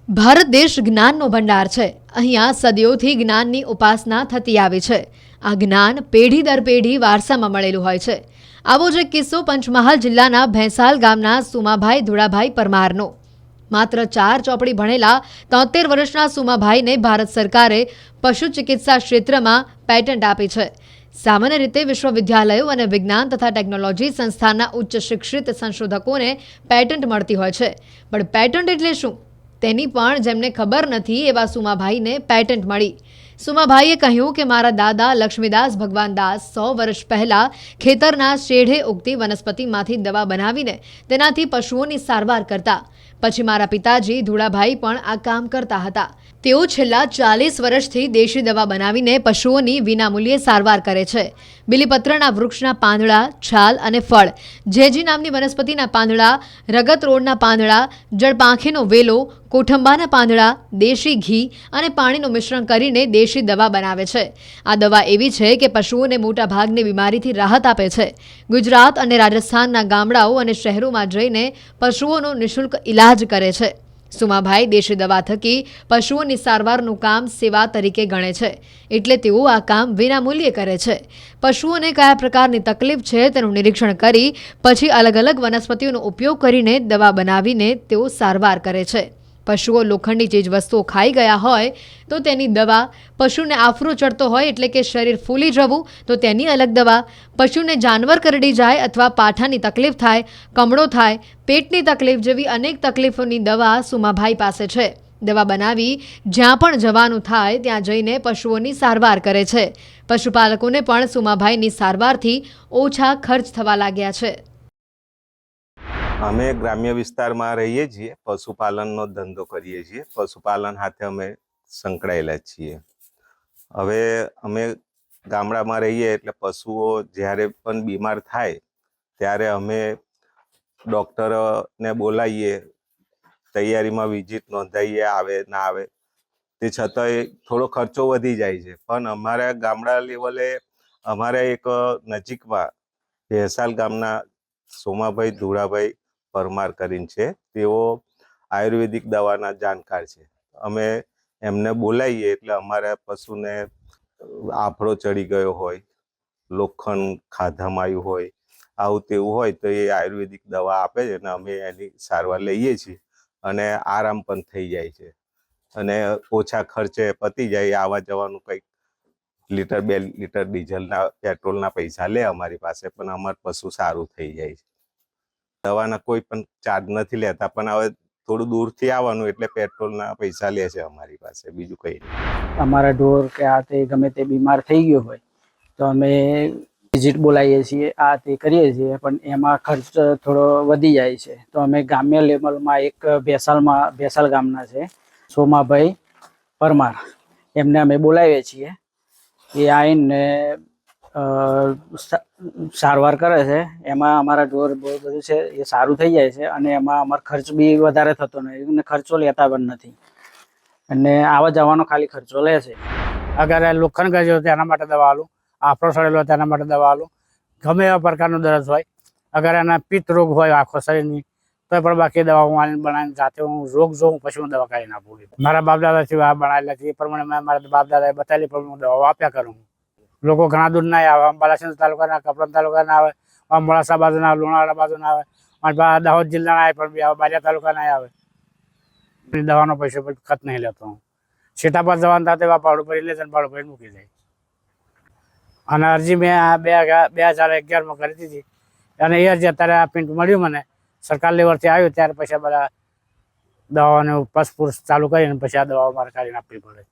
ભારત દેશ જ્ઞાનનો ભંડાર છે। અહીંયા સદીઓથી જ્ઞાનની ઉપાસના થતી આવી છે। આ જ્ઞાન પેઢી દર પેઢી વારસામાં મળેલું હોય છે। આવો જ એક કિસ્સો પંચમહાલ જિલ્લાના ભેંસાલ ગામના સુમાભાઈ ધુડાભાઈ પરમારનો। માત્ર 4 ચોપડી ભણેલા 73 વર્ષના સુમાભાઈને ભારત સરકારે પશુ ચિકિત્સા ક્ષેત્રમાં પેટન્ટ આપી છે। સામાન્ય રીતે વિશ્વવિદ્યાલયો અને વિજ્ઞાન તથા ટેકનોલોજી સંસ્થાના ઉચ્ચ શિક્ષિત સંશોધકોને પેટન્ટ મળતી હોય છે, પણ પેટન્ટ એટલે શું તેની પણ જેમને ખબર નથી એવા સુમાભાઈને પેટન્ટ મળી। સુમાભાઈએ કહ્યું કે મારા દાદા લક્ષ્મીદાસ ભગવાનદાસ 100 વર્ષ પહેલા ખેતરના શેઢે ઉગતી વનસ્પતિમાંથી દવા બનાવીને તેનાથી પશુઓની સારવાર કરતા। પછી મારા પિતાજી ધુડાભાઈ પણ આ કામ કરતા હતા। તેઓ છેલ્લા 40 વર્ષથી દેશી દવા બનાવીને પશુઓની વિનામૂલ્યે સારવાર કરે છે। બિલીપત્રના વૃક્ષના પાંદડા, છાલ અને ફળ, જેજી નામની વનસ્પતિના પાંદડા, રગત રોડના પાંદડા, જળપાંખીનો વેલો, કોઠંબાના પાંદડા, દેશી ઘી અને પાણીનું મિશ્રણ કરીને દેશી દવા બનાવે છે। આ દવા એવી છે કે પશુઓને મોટા ભાગની બીમારીથી રાહત આપે છે। ગુજરાત અને રાજસ્થાનના ગામડાઓ અને શહેરોમાં જઈને પશુઓનો નિઃશુલ્ક ઇલાજ કરે છે। સુમાભાઈ દેશી દવા થકી પશુઓની સારવારનું કામ સેવા તરીકે ગણે છે, એટલે તેઓ આ કામ વિનામૂલ્યે કરે છે। પશુઓને કયા પ્રકારની તકલીફ છે તેનું નિરીક્ષણ કરી પછી અલગ અલગ વનસ્પતિઓનો ઉપયોગ કરીને દવા બનાવીને તેઓ સારવાર કરે છે। પશુઓ લોખંડી ચીજ વસ્તુઓ ખાઈ ગયા હોય તો તેની દવા, પશુને આફરો ચડતો હોય એટલે કે શરીર ફૂલી જવું તો તેની અલગ દવા, પશુને જાનવર કરડી જાય અથવા પાઠાની તકલીફ થાય, કમળો થાય, પેટની તકલીફ જેવી અનેક તકલીફોની દવા સુમાભાઈ પાસે છે। દવા બનાવી જ્યાં પણ જવાનું થાય ત્યાં જઈને પશુઓની સારવાર કરે છે। પશુપાલકોને પણ સુમાભાઈની સારવારથી ઓછા ખર્ચ થવા લાગ્યા છે। અમે ગ્રામ્ય વિસ્તારમાં રહીએ છીએ, પશુપાલનનો ધંધો કરીએ છીએ। પશુપાલન સાથે અમે સંકળાયેલા છીએ। હવે અમે ગામડામાં રહીએ એટલે પશુઓ જ્યારે પણ બીમાર થાય ત્યારે અમે ડૉક્ટરને બોલાવીએ, તૈયારીમાં વિઝિટ નોંધાવીએ, આવે ના આવે તે છતાંય થોડો ખર્ચો વધી જાય છે। પણ અમારા ગામડા લેવલે અમારા એક નજીકમાં ભેંસાલ ગામના સોમાભાઈ ધુડાભાઈ પરમાર કરીને છે, તેઓ આયુર્વેદિક દવાના જાણકાર છે। અમે એમને બોલાવીએ એટલે અમારા પશુને આફળો ચડી ગયો હોય, લોખંડ ખાધામાં આવ્યું હોય, આવું તેવું હોય તો એ આયુર્વેદિક દવા આપે છે અને અમે એની સારવાર લઈએ છીએ અને આરામ પણ થઈ જાય છે અને ઓછા ખર્ચે પતી જાય। આવવા જવાનું કંઈક લીટર 2 લીટર ડીઝલના પેટ્રોલના પૈસા લે અમારી પાસે, પણ અમારું પશુ સારું થઈ જાય છે। દવાના કોઈ પણ ચાર્જ નથી લેતા, પણ હવે થોડું દૂરથી આવવાનું એટલે પેટ્રોલના પૈસા લે છે અમારી પાસે, બીજું કંઈ નહીં। અમારા ઢોર કે આ તે ગમે તે બીમાર થઈ ગયો હોય તો અમે વિઝિટ બોલાવીએ છીએ, આ તે કરીએ છીએ, પણ એમાં ખર્ચ થોડો વધી જાય છે। તો અમે ગ્રામ્ય લેવલમાં એક ભેંસાલ ગામના છે સોમાભાઈ પરમાર, એમને અમે બોલાવીએ છીએ। એ આવીને સારવાર કરે છે। એમાં અમારા ઢોર બહુ બધું છે એ સારું થઈ જાય છે અને એમાં અમારો ખર્ચ બી વધારે થતો નથી અને ખર્ચો લેતા પણ નથી અને આવવા જવાનો ખાલી ખર્ચો લે છે। અગર લોખંડ ગયો તો એના માટે દવા આલું, આફરો સડેલો હોય તેના માટે દવા આલું, ગમે એવા પ્રકારનો દર્દ હોય, અગર એના પિત્ત રોગ હોય આખો શરીરની તો પણ બાકી દવા હું આવીને બનાવીને જાતે હું રોગ જોઉં પછી હું દવા કાઢીને આપું। મારા બાપ દાદાથી આ બનાવેલા છે એ પ્રમાણે મેં મારા બાપ દાદાએ બતાવેલી પ્રમાણે હું દવાઓ આપ્યા કરું। લોકો ઘણા દૂર ના આવે, બાલાસિનોર તાલુકાના, કપરાન તાલુકાના આવે, મોડાસા બાજુના આવે, લુણાવાડા બાજુના આવે, મારા દાહોદ જિલ્લાના આવે પણ બી આવે, બારિયા તાલુકાના આવે। દવાનો પૈસો પછી ખર્ચ નહીં લેતો હું। સીટા પર જવાનું થાય તેવા ભાડું ભરી લે છે, ભાડું ભરી મૂકી જાય। અને અરજી મેં 2011માં કરી દીધી અને એ અરજી અત્યારે આ પ્રિન્ટ મળ્યું મને, સરકાર લેવલથી આવ્યું ત્યારે પછી બધા દવાઓને પસપુર ચાલુ કરીને પછી આ દવાઓ મારે કાઢીને આપવી પડે।